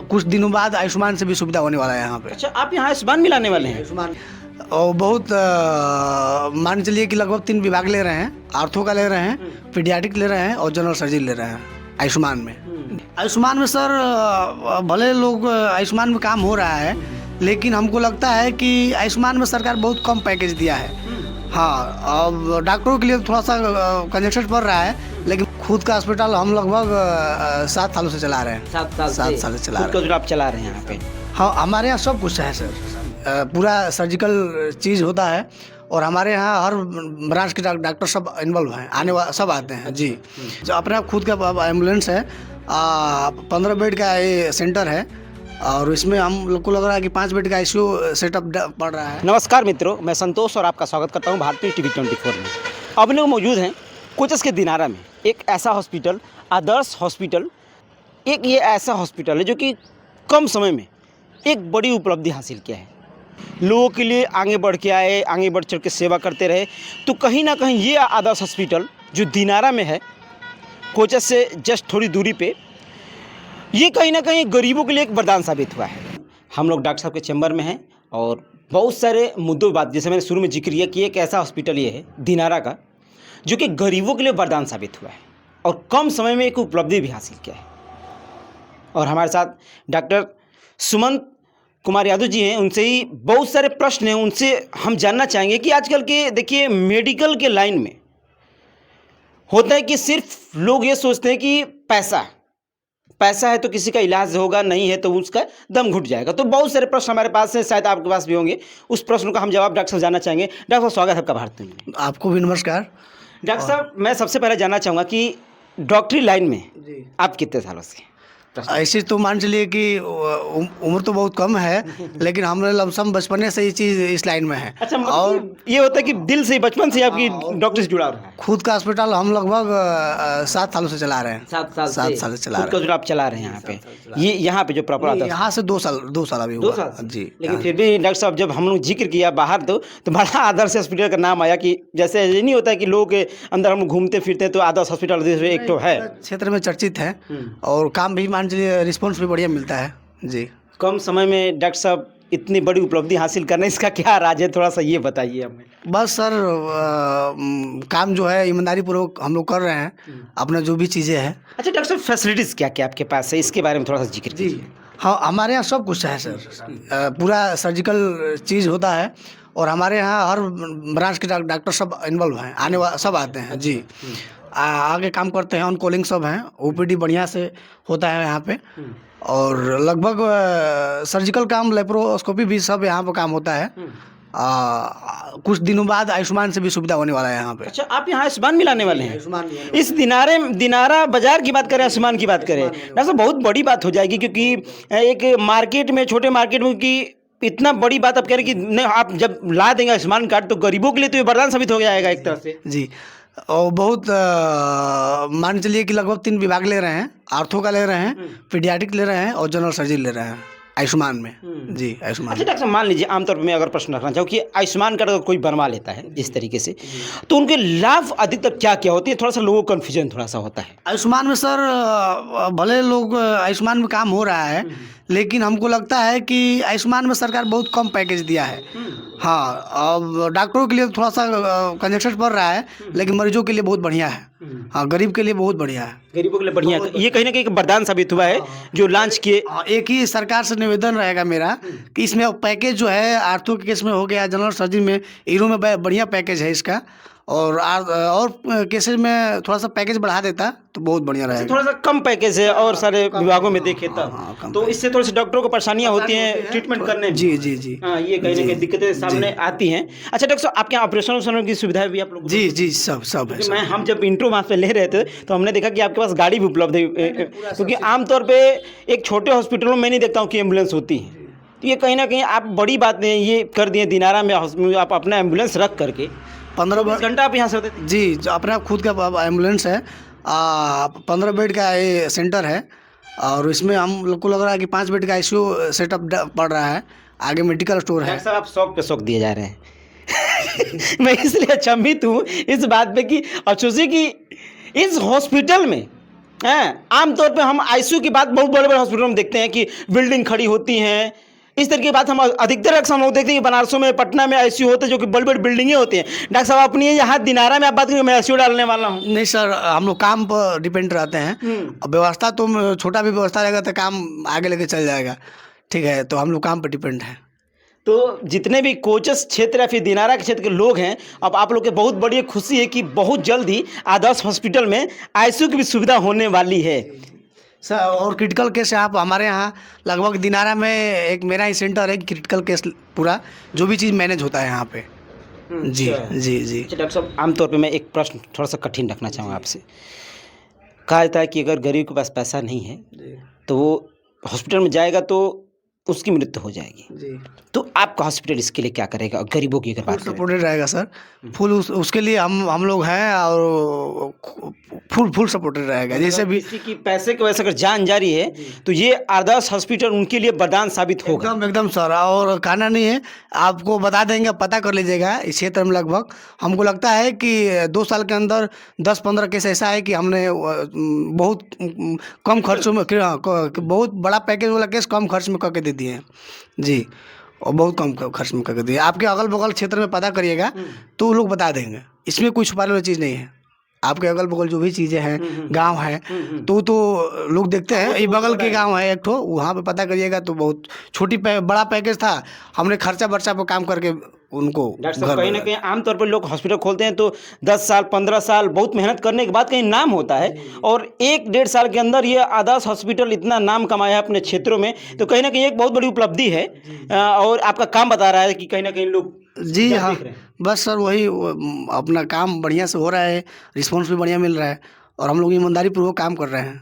कुछ दिनों बाद आयुष्मान से भी सुविधा होने वाला है यहाँ पे। अच्छा, आप यहाँ आयुष्मान भी लाने वाले हैं? आयुष्मान और बहुत मान चलिए कि लगभग 3 विभाग ले रहे हैं। आर्थो का ले रहे हैं, पीडियाट्रिक ले रहे हैं और जनरल सर्जरी ले रहे हैं आयुष्मान में। आयुष्मान में सर भले लोग आयुष्मान में काम हो रहा है, लेकिन हमको लगता है कि आयुष्मान में सरकार बहुत कम पैकेज दिया है। हाँ, अब डॉक्टरों के लिए थोड़ा सा कंजेस्टेड पड़ रहा है, लेकिन खुद का अस्पताल हम लगभग 7 सालों से चला रहे हैं। 7 साल 7 साल से चला रहे हैं। आप चला रहे हैं यहाँ पे? हाँ, हमारे यहाँ सब कुछ है सर, पूरा सर्जिकल चीज़ होता है और हमारे यहाँ हर ब्रांच के डॉक्टर सब इन्वॉल्व हैं, सब आते हैं जी। जो अपना खुद का एम्बुलेंस है, 15 बेड का ये सेंटर है और इसमें हम लोग को लग रहा है कि 5 बेड का आईसीयू सेटअप पड़ रहा है। नमस्कार मित्रों, मैं संतोष और आपका स्वागत करता हूँ भारतीय टीवी 24 में। अब लोग मौजूद हैं कोचस के दिनारा में, एक ऐसा हॉस्पिटल, आदर्श हॉस्पिटल। एक ये ऐसा हॉस्पिटल है जो कि कम समय में एक बड़ी उपलब्धि हासिल किया है, लोगों के लिए आगे बढ़ के आए, आगे बढ़ चढ़ के सेवा करते रहे। तो कहीं ना कहीं ये आदर्श हॉस्पिटल जो दिनारा में है, कोचस से जस्ट थोड़ी दूरी पे, ये कहीं ना कहीं गरीबों के लिए एक वरदान साबित हुआ है। हम लोग डॉक्टर साहब के चैम्बर में हैं और बहुत सारे मुद्दों बात, जैसे मैंने शुरू में जिक्र किया कि एक ऐसा हॉस्पिटल ये है दिनारा का जो कि गरीबों के लिए वरदान साबित हुआ है और कम समय में एक उपलब्धि भी हासिल किया है। और हमारे साथ डॉक्टर सुमंत कुमार यादव जी हैं, उनसे ही बहुत सारे प्रश्न हैं, उनसे हम जानना चाहेंगे कि आजकल के देखिए मेडिकल के लाइन में होता है कि सिर्फ लोग ये सोचते हैं कि पैसा है तो किसी का इलाज होगा, नहीं है तो उसका दम घुट जाएगा। तो बहुत सारे प्रश्न हमारे पास हैं, शायद आपके पास भी होंगे। उस प्रश्न का हम जवाब डॉक्टर साहब जानना चाहेंगे। डॉक्टर साहब, स्वागत है आपका भारत में। आपको भी नमस्कार। डॉक्टर साहब, मैं सबसे पहले जानना चाहूँगा कि डॉक्टरी लाइन में आप कितने सालों से? ऐसे तो मान चलिए कि उम्र तो बहुत कम है, लेकिन हमने लमसम बचपने से ये चीज़ इस लाइन में है। अच्छा, और ये होता है कि दिल से, बचपन से आपकी डॉक्टर से जुड़ा रहा है? खुद का अस्पताल हम लगभग 7 सालों से चला रहे हैं। 7 साल से चला रहे हैं। जो आप चला रहे हैं यहाँ पे, ये यहाँ पे जो प्रॉपर आता है यहाँ से 2 साल अभी हुआ। 2 साल जी। लेकिन फिर भी डॉक्टर साहब, जब हम लोग जिक्र किया बाहर तो बड़ा आदर्श हॉस्पिटल का नाम आया कि जैसे ये नहीं होता है कि लोग के अंदर हम घूमते फिरते हैं तो आदर्श हॉस्पिटल एक तो है, क्षेत्र में चर्चित है और काम भी मान चलिए रिस्पॉन्स भी बढ़िया मिलता है जी। कम समय में डॉक्टर साहब इतनी बड़ी उपलब्धि हासिल करने, इसका क्या राज है, थोड़ा सा ये बताइए हमें। बस सर, काम जो है ईमानदारी पूर्वक हम लोग कर रहे हैं, अपना जो भी चीज़ें हैं। अच्छा डॉक्टर साहब, फैसिलिटीज़ क्या क्या आपके पास है, इसके बारे में थोड़ा सा जिक्र कीजिए। हाँ, हमारे यहाँ सब कुछ है सर, पूरा सर्जिकल चीज़ होता है और हमारे यहाँ हर ब्रांच के डॉक्टर सब इन्वॉल्व हैं, सब आते हैं जी। आगे काम करते हैं, ऑन कॉलिंग सब हैं, ओपीडी बढ़िया से होता है यहाँ पे और लगभग सर्जिकल काम, लेप्रोस्कोपी भी सब यहाँ पे काम होता है। कुछ दिनों बाद आयुष्मान से भी सुविधा होने वाला है यहाँ पे। अच्छा, आप यहाँ आयुष्मान भी लाने वाले हैं? आयुष्मान इस दिनारा बाजार की बात करें, आयुष्मान की बात करें, डॉक्टर साहब बहुत बड़ी बात हो जाएगी, क्योंकि एक मार्केट में, छोटे मार्केट में कि इतना बड़ी बात आप कह रहे हैं कि नहीं, आप जब ला देंगे आयुष्मान कार्ड तो गरीबों के लिए तो ये वरदान साबित हो जाएगा एक तरह से जी। और बहुत मान चलिए कि लगभग 3 विभाग ले रहे हैं। आर्थो का ले रहे हैं, पीडियाट्रिक ले रहे हैं और जनरल सर्जरी ले रहे हैं आयुष्मान में जी। आयुष्मान। अच्छा डॉक्टर साहब, मान लीजिए आमतौर पर मैं अगर प्रश्न रखना चाहूँ कि आयुष्मान कार्ड अगर कोई बनवा लेता है इस तरीके से, तो उनके लाभ अधिकतर क्या क्या होती है? थोड़ा सा लोगों को कन्फ्यूजन थोड़ा सा होता है। आयुष्मान में सर भले लोग आयुष्मान में काम हो रहा है, लेकिन हमको लगता है कि आयुष्मान में सरकार बहुत कम पैकेज दिया है। हाँ, अब डॉक्टरों के लिए थोड़ा सा कंजेस्टेड पड़ रहा है, लेकिन मरीजों के लिए बहुत बढ़िया है। हाँ, गरीब के लिए बहुत बढ़िया है। गरीबों के लिए बढ़िया है, ये कहीं ना कहीं एक वरदान साबित हुआ है जो लॉन्च किए। एक ही सरकार से निवेदन रहेगा मेरा कि इसमें पैकेज जो है, आर्थो के केस में हो गया, जनरल सर्जरी में, ईरो में बढ़िया पैकेज है इसका, और केसेज में थोड़ा सा पैकेज बढ़ा देता तो बहुत बढ़िया रहेगा। थोड़ा सा कम पैकेज है और सारे विभागों में देखे तो इससे थोड़ी सी डॉक्टरों को परेशानियां होती हैं ट्रीटमेंट करने में। जी जी जी। हाँ, ये कहीं ना कहीं दिक्कतें सामने आती हैं। अच्छा डॉक्टर साहब, आपके यहाँ ऑपरेशन की सुविधाएं भी आप लोग? जी जी, सब है। हम जब इंट्रो वहाँ पे ले रहे थे तो हमने देखा कि आपके पास गाड़ी भी उपलब्ध है, क्योंकि आमतौर पर एक छोटे हॉस्पिटलों में नहीं देखता हूँ कि एम्बुलेंस होती है। तो ये कहीं ना कहीं आप बड़ी बात नहीं ये कर दिए, दिनारा में आप अपना एम्बुलेंस रख करके 15 घंटा आप यहाँ से होते थे जी। जो अपना खुद का एम्बुलेंस है, 15 बेड का ये सेंटर है और इसमें हम लोग को लग रहा है कि 5 बेड का आईसीयू सेटअप पड़ रहा है, आगे मेडिकल स्टोर है। सर, आप शौक पे शौक दिए जा रहे हैं मैं इसलिए अचंभित हूँ इस बात पे कि अफसोसी कि इस हॉस्पिटल में हैं। आमतौर पे हम आईसीयू की बात बहुत बड़े-बड़े हॉस्पिटलों में देखते हैं कि बिल्डिंग खड़ी होती हैं, इस तरह की बात हम अधिकतर अक्सर हम लोग देखते हैं कि बनारसों में, पटना में आईसीयू होते हैं जो कि बड़ी-बड़ी बिल्डिंगें होती हैं। डॉक्टर साहब अपनी यहाँ दिनारा में आप बात करें, मैं आईसीयू डालने वाला हूँ। नहीं सर, हम लोग काम पर डिपेंड रहते हैं। अब व्यवस्था तो छोटा भी व्यवस्था रहेगा तो काम आगे लेके चल जाएगा, ठीक है, तो हम लोग काम पर डिपेंड हैं। तो जितने भी कोचस क्षेत्र या फिर दिनारा के क्षेत्र के लोग हैं, अब आप लोग के बहुत बड़ी खुशी है कि बहुत जल्द ही आदर्श हॉस्पिटल में आईसीयू की भी सुविधा होने वाली है। सर और क्रिटिकल केस आप हमारे यहाँ लगभग दिनारा में एक मेरा ही सेंटर है, क्रिटिकल केस पूरा जो भी चीज़ मैनेज होता है यहाँ पे। जी जी जी। अच्छा डॉक्टर साहब, आमतौर पे मैं एक प्रश्न थोड़ा सा कठिन रखना चाहूँगा आपसे। कहा जाता है कि अगर गरीब के पास पैसा नहीं है तो वो हॉस्पिटल में जाएगा तो उसकी मृत्यु हो जाएगी, जी तो आपका हॉस्पिटल इसके लिए क्या करेगा? गरीबों की अगर फुल बात करें, सपोर्टेड रहेगा सर, फुल उसके लिए हम लोग हैं और फुल सपोर्टेड रहेगा। जैसे भी किसी की पैसे की वजह से अगर जान जा रही है तो ये आदर्श हॉस्पिटल उनके लिए वरदान साबित होगा। एकदम सर, और कहना नहीं है, आपको बता देंगे, पता कर लीजिएगा इस क्षेत्र में लगभग हमको लगता है कि 2 साल के अंदर 10-15 केस ऐसा है कि हमने बहुत कम खर्चों में बहुत बड़ा पैकेज वाला केस कम खर्च में करके दे दिए हैं जी, और बहुत कम खर्च में करके दिए। आपके अगल बगल क्षेत्र में पता करिएगा तो वो लोग बता देंगे, इसमें कुछ छुपाने वाली चीज़ नहीं है। आपके अगल बगल जो भी चीज़ें हैं, गांव है, तो लोग देखते हैं, ये बगल के गांव है एक ठो, वहाँ पे पता करिएगा तो बहुत बड़ा पैकेज था, हमने खर्चा बर्चा पर काम करके उनको डॉक्टर साहब कहीं ना कहीं आमतौर पर लोग हॉस्पिटल खोलते हैं तो 10 साल 15 साल बहुत मेहनत करने के बाद कहीं नाम होता है, और 1-1.5 साल के अंदर ये आदर्श हॉस्पिटल इतना नाम कमाया है अपने क्षेत्रों में, तो कहीं ना कहीं एक बहुत बड़ी उपलब्धि है। और आपका काम बता रहा है कि कहीं ना कहीं लोग जी हाँ, बस सर वही अपना काम बढ़िया से हो रहा है, रिस्पॉन्स भी बढ़िया मिल रहा है और हम लोग ईमानदारी पूर्वक काम कर रहे हैं।